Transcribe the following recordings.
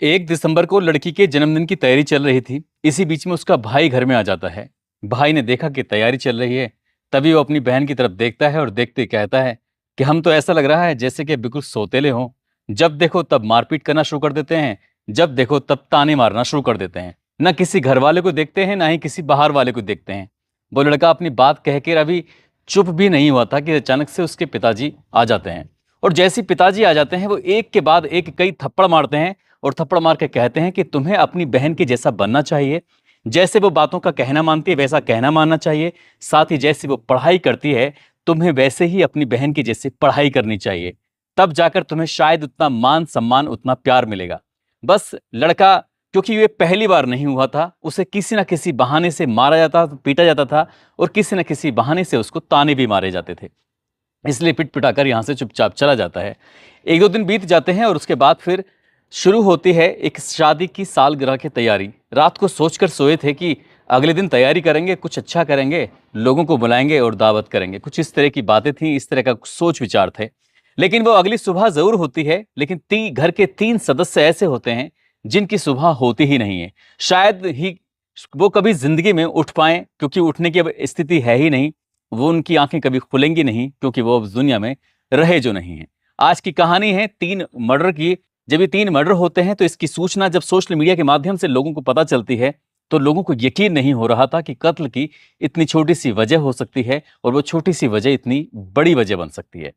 1 दिसंबर को लड़की के जन्मदिन की तैयारी चल रही थी। इसी बीच में उसका भाई घर में आ जाता है। भाई ने देखा कि तैयारी चल रही है, तभी वो अपनी बहन की तरफ देखता है और देखते ही कहता है कि हम तो ऐसा लग रहा है जैसे कि बिल्कुल सौतेले हों। जब देखो तब मारपीट करना शुरू कर देते हैं, जब देखो तब ताने मारना शुरू कर देते हैं। ना किसी घर वाले को देखते हैं, ना ही किसी बाहर वाले को देखते हैं। वो लड़का अपनी बात कहकर अभी चुप भी नहीं हुआ था कि अचानक से उसके पिताजी आ जाते हैं। और जैसे ही पिताजी आ जाते हैं, वो एक के बाद एक कई थप्पड़ मारते हैं और थप्पड़ मार के कहते हैं कि तुम्हें अपनी बहन के जैसा बनना चाहिए। जैसे वो बातों का कहना मानती है वैसा कहना मानना चाहिए। साथ ही जैसे वो पढ़ाई करती है, तुम्हें वैसे ही अपनी बहन की जैसे पढ़ाई करनी चाहिए। तब जाकर तुम्हें शायद उतना मान सम्मान, उतना प्यार मिलेगा। बस लड़का, क्योंकि ये पहली बार नहीं हुआ था, उसे किसी ना किसी बहाने से मारा जाता, पीटा जाता था और किसी ना किसी बहाने से उसको ताने भी मारे जाते थे। इसलिए पिट पिटाकर यहाँ से चुपचाप चला जाता है। 1-2 दिन बीत जाते हैं और उसके बाद फिर शुरू होती है एक शादी की सालगिरह की तैयारी। रात को सोचकर सोए थे कि अगले दिन तैयारी करेंगे, कुछ अच्छा करेंगे, लोगों को बुलाएंगे और दावत करेंगे। कुछ इस तरह की बातें थी, इस तरह का सोच विचार थे। लेकिन वो अगली सुबह जरूर होती है, लेकिन घर के 3 सदस्य ऐसे होते हैं जिनकी सुबह होती ही नहीं है। शायद ही वो कभी जिंदगी में उठ पाए, क्योंकि उठने की अब स्थिति है ही नहीं। वो, उनकी आंखें कभी खुलेंगी नहीं, क्योंकि वो अब दुनिया में रहे जो नहीं है। आज की कहानी है 3 मर्डर की। जब ये 3 मर्डर होते हैं तो इसकी सूचना जब सोशल मीडिया के माध्यम से लोगों को पता चलती है, तो लोगों को यकीन नहीं हो रहा था कि कत्ल की इतनी छोटी सी वजह हो सकती है और वो छोटी सी वजह इतनी बड़ी वजह बन सकती है।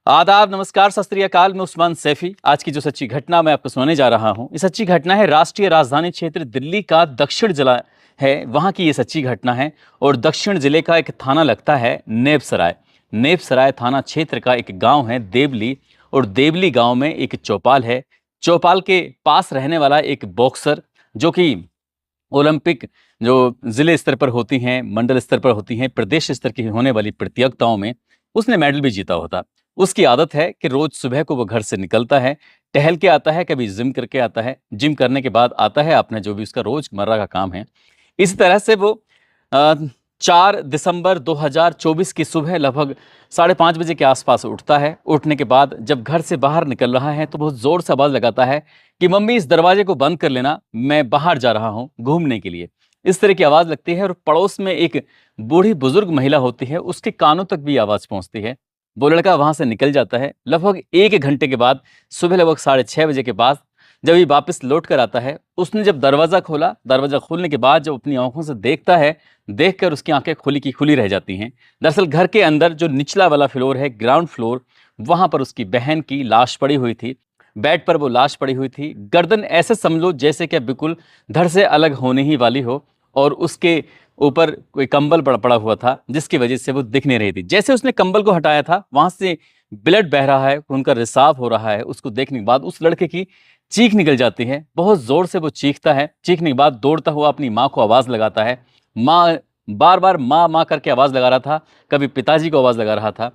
आदाब, नमस्कार, सत श्री अकाल। मैं उस्मान सैफी। आज की जो सच्ची घटना मैं आपको सुनाने जा रहा हूं, ये सच्ची घटना है राष्ट्रीय राजधानी क्षेत्र दिल्ली का दक्षिण जिला है, वहां की ये सच्ची घटना है। और दक्षिण जिले का एक थाना लगता है नेपसराय। नेपसराय थाना क्षेत्र का एक गांव है देवली, और देवली गांव में एक चौपाल है। चौपाल के पास रहने वाला एक बॉक्सर, जो कि ओलंपिक जो जिले स्तर पर होती हैं, मंडल स्तर पर होती हैं, प्रदेश स्तर की होने वाली प्रतियोगिताओं में उसने मेडल भी जीता होता। उसकी आदत है कि रोज सुबह को वो घर से निकलता है, टहल के आता है, कभी जिम करके आता है, जिम करने के बाद आता है अपने जो भी उसका रोजमर्रा का काम है। इसी तरह से वो 4 दिसंबर 2024 की सुबह लगभग 5:30 बजे के आसपास उठता है। उठने के बाद जब घर से बाहर निकल रहा है तो बहुत जोर से आवाज लगाता है कि मम्मी इस दरवाजे को बंद कर लेना, मैं बाहर जा रहा हूं घूमने के लिए। इस तरह की आवाज लगती है और पड़ोस में एक बूढ़ी बुजुर्ग महिला होती है, उसके कानों तक भी आवाज पहुंचती है। वो लड़का वहां से निकल जाता है। लगभग 1 घंटे के बाद, सुबह लगभग 6:30 बजे के बाद, जब ये वापस लौट कर आता है, उसने जब दरवाजा खोला, दरवाजा खोलने के बाद जब अपनी आंखों से देखता है, देखकर उसकी आंखें खुली की खुली रह जाती हैं। दरअसल घर के अंदर जो निचला वाला फ्लोर है, ग्राउंड फ्लोर, वहां पर उसकी बहन की लाश पड़ी हुई थी। बेड पर वो लाश पड़ी हुई थी। गर्दन ऐसे समझो जैसे कि बिल्कुल धड़ से अलग होने ही वाली हो, और उसके ऊपर कोई कंबल पड़ा पड़ा हुआ था, जिसकी वजह से वो दिख नहीं रही थी। जैसे उसने कंबल को हटाया था, वहां से ब्लड बह रहा है, खून का रिसाव हो रहा है। उसको देखने के बाद उस लड़के की चीख निकल जाती है। बहुत जोर से वो चीखता है। चीखने के बाद दौड़ता हुआ अपनी माँ को आवाज लगाता है। माँ, बार बार माँ माँ करके आवाज लगा रहा था, कभी पिताजी को आवाज लगा रहा था।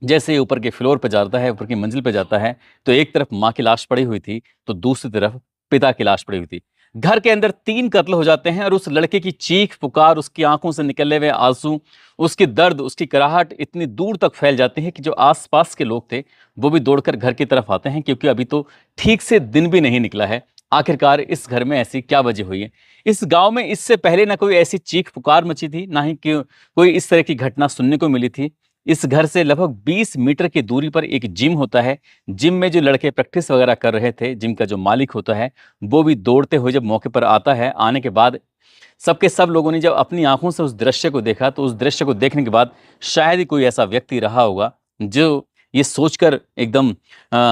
जैसे ही ऊपर के फ्लोर पे जाता है, ऊपर की मंजिल पे जाता है, तो एक तरफ माँ की लाश पड़ी हुई थी, तो दूसरी तरफ पिता की लाश पड़ी हुई थी। घर के अंदर 3 कत्ल हो जाते हैं और उस लड़के की चीख पुकार, उसकी आंखों से निकले हुए आंसू, उसकी दर्द, उसकी कराहट इतनी दूर तक फैल जाती है कि जो आसपास के लोग थे वो भी दौड़कर घर की तरफ आते हैं, क्योंकि अभी तो ठीक से दिन भी नहीं निकला है। आखिरकार इस घर में ऐसी क्या वजह हुई है? इस गांव में इससे पहले ना कोई ऐसी चीख पुकार मची थी, ना ही कोई इस तरह की घटना सुनने को मिली थी। इस घर से लगभग 20 मीटर की दूरी पर एक जिम होता है। जिम में जो लड़के प्रैक्टिस वगैरह कर रहे थे, जिम का जो मालिक होता है, वो भी दौड़ते हुए जब मौके पर आता है, आने के बाद सबके सब लोगों ने जब अपनी आंखों से उस दृश्य को देखा, तो उस दृश्य को देखने के बाद शायद ही कोई ऐसा व्यक्ति रहा होगा जो ये सोचकर एकदम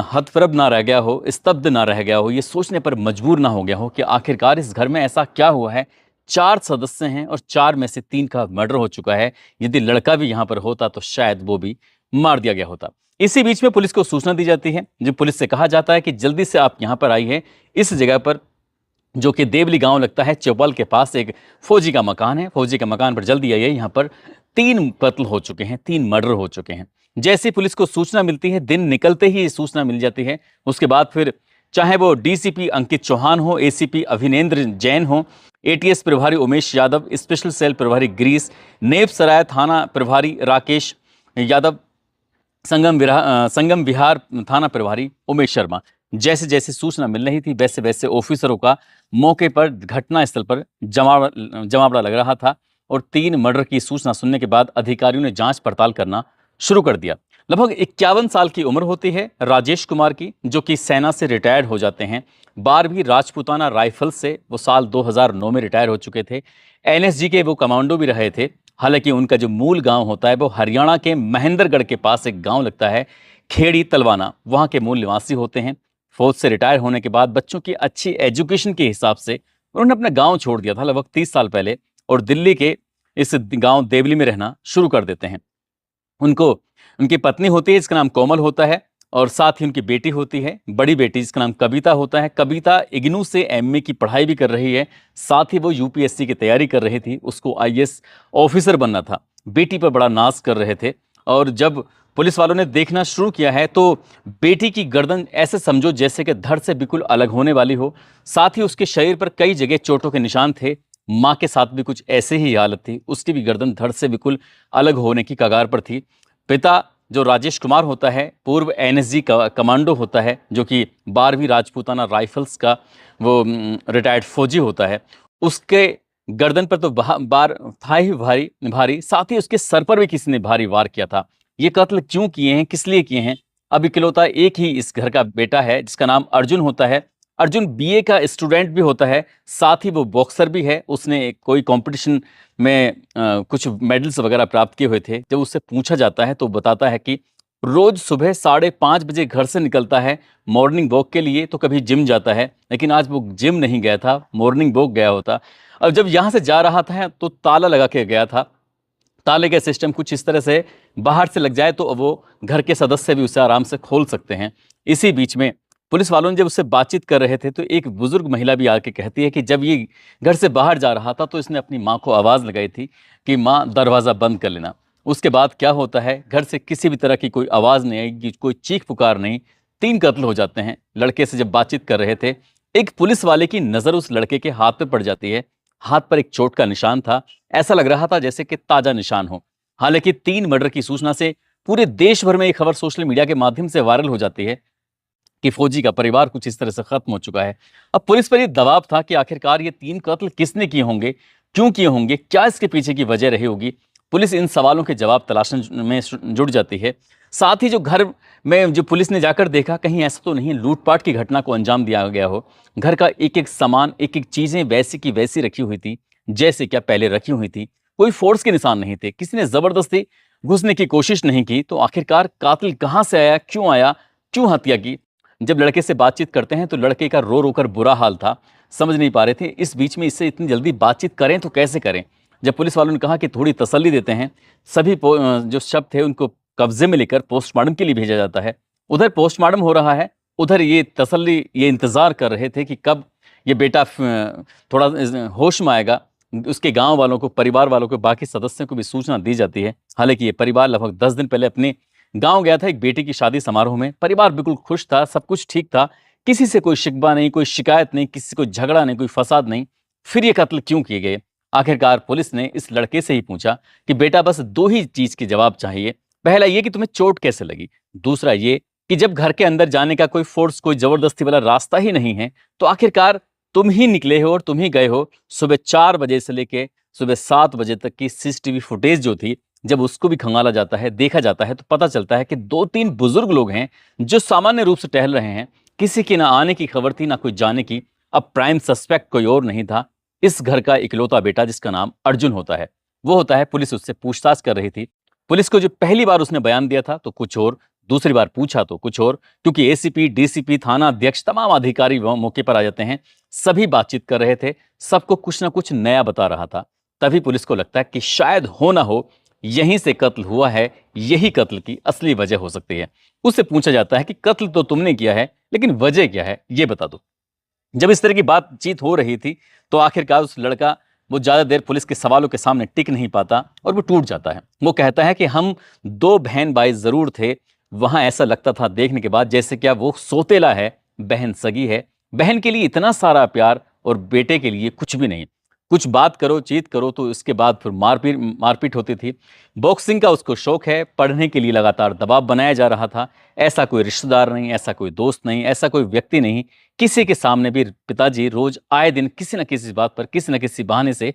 हतप्रभ ना रह गया हो, स्तब्ध ना रह गया हो, ये सोचने पर मजबूर ना हो गया हो कि आखिरकार इस घर में ऐसा क्या हुआ है। 4 सदस्य हैं और 4 में से 3 का मर्डर हो चुका है। यदि लड़का भी यहाँ पर होता तो शायद वो भी मार दिया गया होता। इसी बीच में पुलिस को सूचना दी जाती है। जो पुलिस से कहा जाता है कि जल्दी से आप यहाँ पर आइए। इस जगह पर, जो कि देवली गांव लगता है, चौपाल के पास एक फौजी का मकान है। फौजी के मकान पर जल्दी आइए, यहाँ पर 3 कत्ल हो चुके हैं, 3 मर्डर हो चुके हैं। जैसे ही पुलिस को सूचना मिलती है, दिन निकलते ही ये सूचना मिल जाती है। उसके बाद फिर चाहे वो डीसीपी अंकित चौहान हो, एसीपी अभिनेंद्र जैन हो, एटीएस प्रभारी उमेश यादव, स्पेशल सेल प्रभारी गिरीश, नेपसराय थाना प्रभारी राकेश यादव, संगम विहार थाना प्रभारी उमेश शर्मा, जैसे जैसे सूचना मिल रही थी वैसे वैसे ऑफिसरों का मौके पर घटना स्थल पर जमावड़ा लग रहा था और 3 मर्डर की सूचना सुनने के बाद अधिकारियों ने जांच पड़ताल करना शुरू कर दिया। लगभग 51 साल की उम्र होती है राजेश कुमार की, जो कि सेना से रिटायर्ड हो जाते हैं। 12वीं राजपूताना राइफल से वो साल 2009 में रिटायर हो चुके थे। एनएसजी के वो कमांडो भी रहे थे। हालांकि उनका जो मूल गांव होता है वो हरियाणा के महेंद्रगढ़ के पास एक गांव लगता है, खेड़ी तलवाना, वहां के मूल निवासी होते हैं। फौज से रिटायर होने के बाद बच्चों की अच्छी एजुकेशन के हिसाब से उन्होंने अपना गांव छोड़ दिया था लगभग 30 साल पहले और दिल्ली के इस गांव देवली में रहना शुरू कर देते हैं। उनको उनकी पत्नी होती है जिसका नाम कोमल होता है और साथ ही उनकी बेटी होती है, बड़ी बेटी जिसका नाम कविता होता है। कविता इग्नू से एमए की पढ़ाई भी कर रही है, साथ ही वो यूपीएससी की तैयारी कर रही थी, उसको आईएएस ऑफिसर बनना था। बेटी पर बड़ा नाज कर रहे थे और जब पुलिस वालों ने देखना शुरू किया है तो बेटी की गर्दन ऐसे समझो जैसे कि धड़ से बिल्कुल अलग होने वाली हो। साथ ही उसके शरीर पर कई जगह चोटों के निशान थे। माँ के साथ भी कुछ ऐसे ही हालत थी, उसकी भी गर्दन धड़ से बिल्कुल अलग होने की कगार पर थी। पिता जो राजेश कुमार होता है पूर्व एनएसजी का कमांडो होता है, जो कि 12वीं राजपूताना राइफल्स का वो रिटायर्ड फौजी होता है, उसके गर्दन पर तो बार था ही भारी भारी, साथ ही उसके सर पर भी किसी ने भारी वार किया था। ये कत्ल क्यों किए हैं, किस लिए किए हैं? अब इकलौता एक ही इस घर का बेटा है जिसका नाम अर्जुन होता है। अर्जुन बीए का स्टूडेंट भी होता है, साथ ही वो बॉक्सर भी है। उसने कोई कंपटीशन में कुछ मेडल्स वगैरह प्राप्त किए हुए थे। जब उससे पूछा जाता है तो बताता है कि रोज सुबह 5:30 बजे घर से निकलता है मॉर्निंग वॉक के लिए, तो कभी जिम जाता है, लेकिन आज वो जिम नहीं गया था, मॉर्निंग वॉक गया होता। और जब यहाँ से जा रहा था तो ताला लगा के गया था। ताले का सिस्टम कुछ इस तरह से बाहर से लग जाए तो वो घर के सदस्य भी उसे आराम से खोल सकते हैं। इसी बीच में पुलिस वालों ने जब उससे बातचीत कर रहे थे तो एक बुजुर्ग महिला भी आके कहती है कि जब ये घर से बाहर जा रहा था तो इसने अपनी माँ को आवाज़ लगाई थी कि माँ दरवाज़ा बंद कर लेना। उसके बाद क्या होता है, घर से किसी भी तरह की कोई आवाज़ नहीं आएगी, कोई चीख पुकार नहीं। 3 कत्ल हो जाते हैं। लड़के से जब बातचीत कर रहे थे, एक पुलिस वाले की नज़र उस लड़के के हाथ पे पड़ जाती है। हाथ पर एक चोट का निशान था, ऐसा लग रहा था जैसे कि ताजा निशान हो। हालांकि 3 मर्डर की सूचना से पूरे देश भर में ये खबर सोशल मीडिया के माध्यम से वायरल हो जाती है कि फौजी का परिवार कुछ इस तरह से खत्म हो चुका है। अब पुलिस पर यह दबाव था कि आखिरकार ये 3 कत्ल किसने किए होंगे, क्यों किए होंगे, क्या इसके पीछे की वजह रही होगी। पुलिस इन सवालों के जवाब तलाशने में जुट जाती है। साथ ही जो घर में जो पुलिस ने जाकर देखा, कहीं ऐसा तो नहीं लूटपाट की घटना को अंजाम दिया गया हो। घर का एक एक सामान, एक एक चीजें वैसी की वैसी रखी हुई थी जैसे क्या पहले रखी हुई थी। कोई फोर्स के निशान नहीं थे, किसी ने जबरदस्ती घुसने की कोशिश नहीं की। तो आखिरकार कातिल कहां से आया, क्यों हत्या की? जब लड़के से बातचीत करते हैं तो लड़के का रो रो कर बुरा हाल था, समझ नहीं पा रहे थे इस बीच में इससे इतनी जल्दी बातचीत करें तो कैसे करें। जब पुलिस वालों ने कहा कि थोड़ी तसल्ली देते हैं, सभी जो शव थे उनको कब्जे में लेकर पोस्टमार्टम के लिए भेजा जाता है। उधर पोस्टमार्टम हो रहा है, उधर ये तसल्ली, ये इंतजार कर रहे थे कि कब ये बेटा थोड़ा होश में आएगा। उसके गांव वालों को, परिवार वालों को, बाकी सदस्यों को भी सूचना दी जाती है। हालांकि ये परिवार लगभग 10 दिन पहले अपने गांव गया था एक बेटी की शादी समारोह में। परिवार बिल्कुल खुश था, सब कुछ ठीक था, किसी से कोई शिकवा नहीं, कोई शिकायत नहीं, किसी से कोई झगड़ा नहीं, कोई फसाद नहीं। फिर ये कत्ल क्यों किए गए? आखिरकार पुलिस ने इस लड़के से ही पूछा कि बेटा बस 2 ही चीज के जवाब चाहिए। पहला ये कि तुम्हें चोट कैसे लगी, दूसरा ये कि जब घर के अंदर जाने का कोई फोर्स, कोई जबरदस्ती वाला रास्ता ही नहीं है तो आखिरकार तुम ही निकले हो और तुम ही गए हो। सुबह 4 बजे से लेके सुबह 7 बजे तक की सीसीटीवी फुटेज जो थी, जब उसको भी खंगाला जाता है, देखा जाता है, तो पता चलता है कि 2-3 बुजुर्ग लोग हैं जो सामान्य रूप से टहल रहे हैं। किसी की ना आने की खबर थी ना कोई जाने की। अब प्राइम सस्पेक्ट कोई और नहीं था, इस घर का इकलौता बेटा जिसका नाम अर्जुन होता है। वो होता है, पुलिस उससे पूछताछ कर रही थी। पुलिस को जो पहली बार उसने बयान दिया था तो कुछ और, दूसरी बार पूछा तो कुछ और, क्योंकि एसीपी, डीसीपी, थाना अध्यक्ष, तमाम अधिकारी मौके पर आ जाते हैं। सभी बातचीत कर रहे थे, सबको कुछ ना कुछ नया बता रहा था। तभी पुलिस को लगता है कि शायद हो ना हो यहीं से कत्ल हुआ है, यही कत्ल की असली वजह हो सकती है। उससे पूछा जाता है कि कत्ल तो तुमने किया है, लेकिन वजह क्या है ये बता दो। जब इस तरह की बातचीत हो रही थी तो आखिरकार उस लड़का वो ज्यादा देर पुलिस के सवालों के सामने टिक नहीं पाता और वो टूट जाता है। वो कहता है कि हम 2 बहन भाई जरूर थे, वहां ऐसा लगता था देखने के बाद जैसे क्या वो सोतेला है, बहन सगी है, बहन के लिए इतना सारा प्यार और बेटे के लिए कुछ भी नहीं। कुछ बात करो, चीत करो तो इसके बाद फिर मारपीट मारपीट होती थी। बॉक्सिंग का उसको शौक है, पढ़ने के लिए लगातार दबाव बनाया जा रहा था। ऐसा कोई रिश्तेदार नहीं, ऐसा कोई दोस्त नहीं, ऐसा कोई व्यक्ति नहीं, किसी के सामने भी पिताजी रोज आए दिन किसी न किसी बात पर, किसी न किसी बहाने से